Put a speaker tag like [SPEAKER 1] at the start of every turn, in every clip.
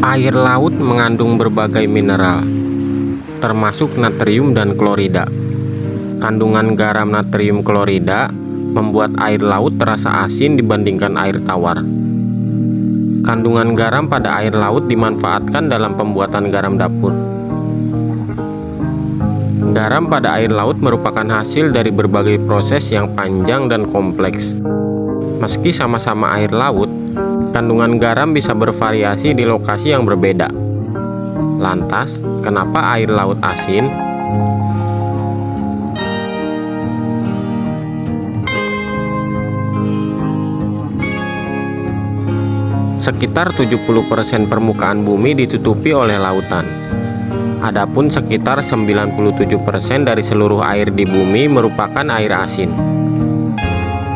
[SPEAKER 1] Air laut mengandung berbagai mineral, termasuk natrium dan klorida. Kandungan garam natrium klorida membuat air laut terasa asin dibandingkan air tawar. Kandungan garam pada air laut dimanfaatkan dalam pembuatan garam dapur. Garam pada air laut merupakan hasil dari berbagai proses yang panjang dan kompleks. Meski sama-sama air laut, kandungan garam bisa bervariasi di lokasi yang berbeda. Lantas, kenapa air laut asin? Sekitar 70% permukaan bumi ditutupi oleh lautan. Adapun sekitar 97% dari seluruh air di bumi merupakan air asin.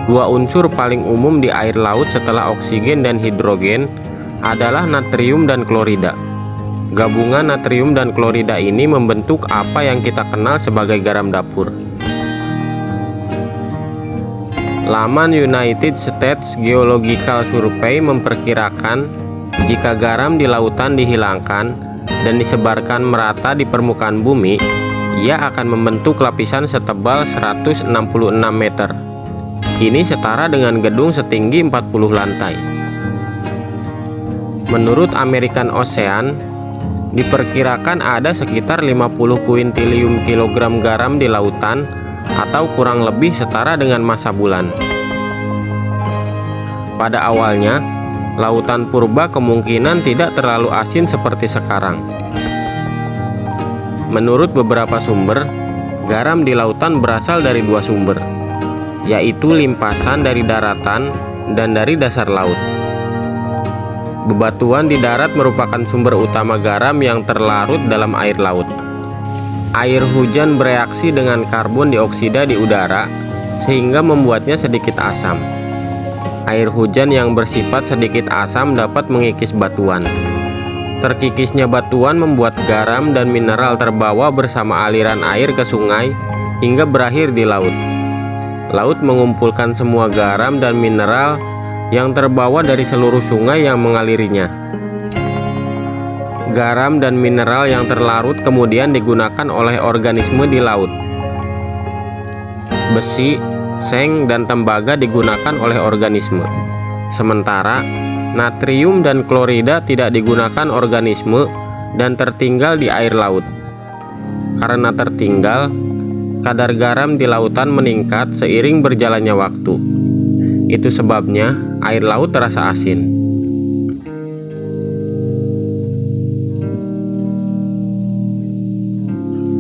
[SPEAKER 1] Dua unsur paling umum di air laut setelah oksigen dan hidrogen adalah natrium dan klorida. Gabungan natrium dan klorida ini membentuk apa yang kita kenal sebagai garam dapur. Laman United States Geological Survey memperkirakan jika garam di lautan dihilangkan dan disebarkan merata di permukaan bumi, ia akan membentuk lapisan setebal 166 meter. Ini setara dengan gedung setinggi 40 lantai. Menurut American Ocean, diperkirakan ada sekitar 50 kuintilium kilogram garam di lautan, atau kurang lebih setara dengan massa bulan. Pada awalnya, lautan purba kemungkinan tidak terlalu asin seperti sekarang. Menurut beberapa sumber, garam di lautan berasal dari dua sumber, yaitu limpasan dari daratan dan dari dasar laut. Bebatuan di darat merupakan sumber utama garam yang terlarut dalam air laut. Air hujan bereaksi dengan karbon dioksida di udara sehingga membuatnya sedikit asam. Air hujan yang bersifat sedikit asam dapat mengikis batuan. Terkikisnya batuan membuat garam dan mineral terbawa bersama aliran air ke sungai hingga berakhir di laut. Laut mengumpulkan semua garam dan mineral yang terbawa dari seluruh sungai yang mengalirinya. Garam dan mineral yang terlarut kemudian digunakan oleh organisme di laut. Besi, seng, dan tembaga digunakan oleh organisme. Sementara natrium dan klorida tidak digunakan organisme dan tertinggal di air laut. Karena tertinggal, kadar garam di lautan meningkat seiring berjalannya waktu. Itu sebabnya air laut terasa asin.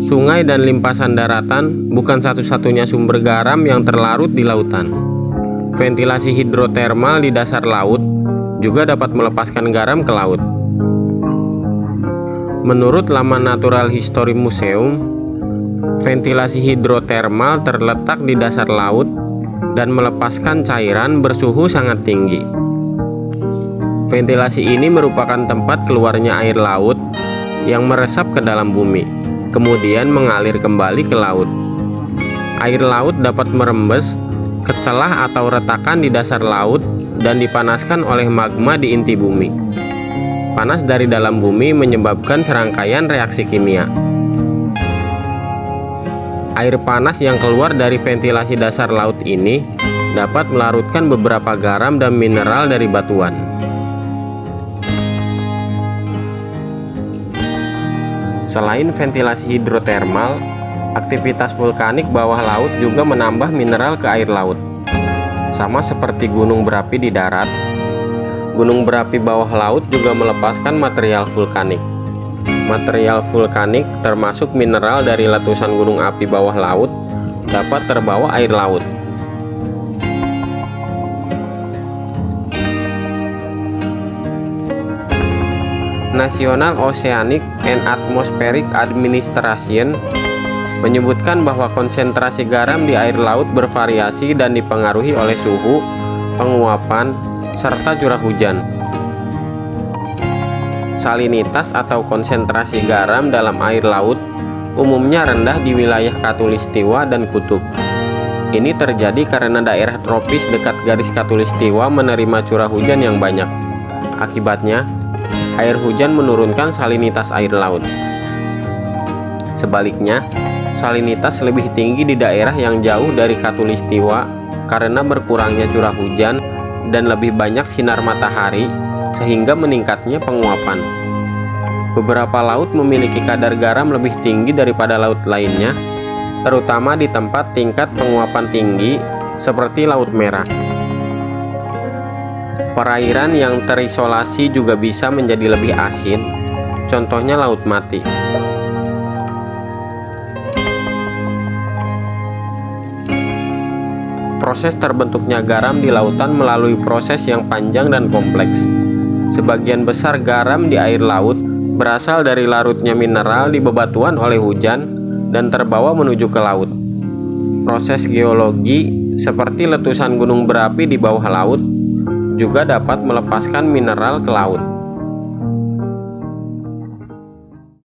[SPEAKER 1] Sungai dan limpasan daratan bukan satu-satunya sumber garam yang terlarut di lautan. Ventilasi hidrotermal di dasar laut juga dapat melepaskan garam ke laut. Menurut laman Natural History Museum, ventilasi hidrotermal terletak di dasar laut dan melepaskan cairan bersuhu sangat tinggi. Ventilasi ini merupakan tempat keluarnya air laut yang meresap ke dalam bumi, kemudian mengalir kembali ke laut. Air laut dapat merembes ke celah atau retakan di dasar laut dan dipanaskan oleh magma di inti bumi. Panas dari dalam bumi menyebabkan serangkaian reaksi kimia. Air panas yang keluar dari ventilasi dasar laut ini dapat melarutkan beberapa garam dan mineral dari batuan. Selain ventilasi hidrotermal, aktivitas vulkanik bawah laut juga menambah mineral ke air laut. Sama seperti gunung berapi di darat, gunung berapi bawah laut juga melepaskan material vulkanik. Material vulkanik termasuk mineral dari letusan gunung api bawah laut dapat terbawa air laut. National Oceanic and Atmospheric Administration menyebutkan bahwa konsentrasi garam di air laut bervariasi dan dipengaruhi oleh suhu, penguapan, serta curah hujan. Salinitas atau konsentrasi garam dalam air laut umumnya rendah di wilayah Khatulistiwa dan kutub. Ini terjadi karena daerah tropis dekat garis Khatulistiwa menerima curah hujan yang banyak. Akibatnya, air hujan menurunkan salinitas air laut. Sebaliknya, salinitas lebih tinggi di daerah yang jauh dari khatulistiwa karena berkurangnya curah hujan dan lebih banyak sinar matahari, sehingga meningkatnya penguapan. Beberapa laut memiliki kadar garam lebih tinggi daripada laut lainnya, terutama di tempat tingkat penguapan tinggi seperti Laut Merah. Perairan yang terisolasi juga bisa menjadi lebih asin, contohnya Laut Mati. Proses terbentuknya garam di lautan melalui proses yang panjang dan kompleks. Sebagian besar garam di air laut berasal dari larutnya mineral di bebatuan oleh hujan dan terbawa menuju ke laut. Proses geologi seperti letusan gunung berapi di bawah laut juga dapat melepaskan mineral ke laut.